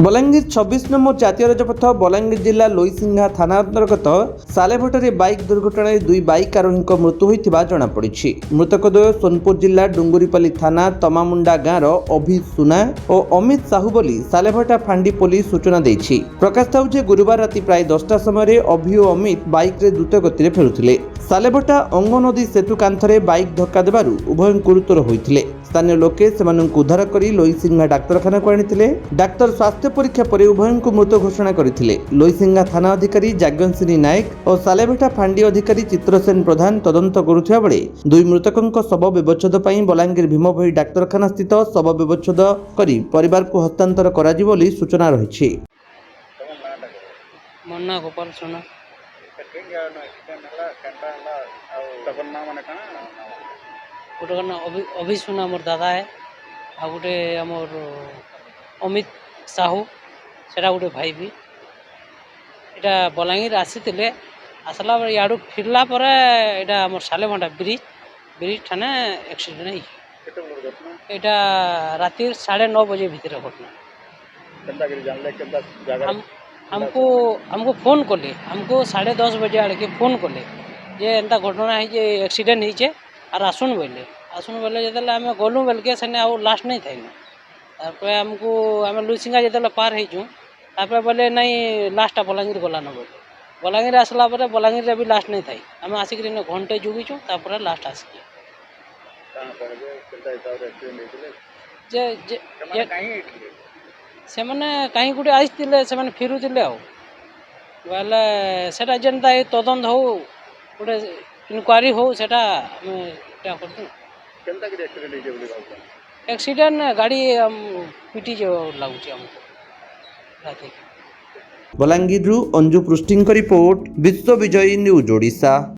Balangir 26 number जातीय राजपथ बलांगीर जिला लोईसिंघा थाना अंतर्गत सालेभटारे बाइक दुर्घटना दुई बाइक आरोही मृत्यु होता जमापड़ी। मृतक द्वय सोनपुर जिला डुंगुरीपाली थाना तमामुंडा गाँव अभि सुना और अमित साहू बोली सालेभटा फांडी पुलिस सूचना देछि। प्रकाश था जे गुरुवार राति प्राय 10टा समय अभि और अमित बाइक रे द्रुत गति फेरुथिले। सालेभटा अंग नदी सेतु कांथरे बाइक धक्का देबारु उभय गुरुतर होइथिले। स्थानीय लोके सेमानंकु उद्धार करी लोईसिंघा डाक्तरखाना को आनिथिले। डाक्तर स्वास्थ्य परीक्षा पर उभय को मृत घोषणा करथिले। लोईसिंघा थाना अधिकारी जाग्यसिनी नायक और सालेभटा फांडी अधिकारी चित्रसेन प्रधान तदंत करुथिबा बेले दुई मृतकंक शव व्यवच्छेद पई बलांगीर भीमभोई डाक्तरखाना स्थित शव व्यवच्छेद करी परिवार को हस्तांतर कराजिब बोली सूचना रहिछि। मन्ना गोपाल सोना गोटे ना अभि सुना मोर दादा है आ गोटे आमर अमित साहू सेटा गोटे भाई भी इटा बलांगीर आसीतिले आसला याडू फिरला पर इटा आमर सालेभटा ब्रिज ठाने एक्सीडेंट है। इटा राति 9:30 बजे भीतर घटना। हमको फोन कले हमको 10:30 बजे आड़ के फोन कले जे एंता घटना है जे एक्सीडेंट होइचे और आसुन बोले जतले आम गलु बेल के सेने आउ लास्ट नहीं थाई तापर हमको आम लुसिंगा जतले पार होइचु तापर बोले नहीं लास्ट बलांगीर गला न बोले बलांगीर आसला पर बलांगीर रे भी लास्ट नहीं थाई आम आसिक घंटे जुगिचु तापर लास्ट आसिक जे से माने कहीं गुटे आइथिले से माने फिरुथिले आ बोले सेटा जेनता तदंत हो गोटे इनक्वारी हो सेटा एक्सीडेंट गाड़ी पिटी जो लगुच हमको। बलांगीर अंजु पृष्टि रिपोर्ट विश्व विजयी न्यूज ओडिशा।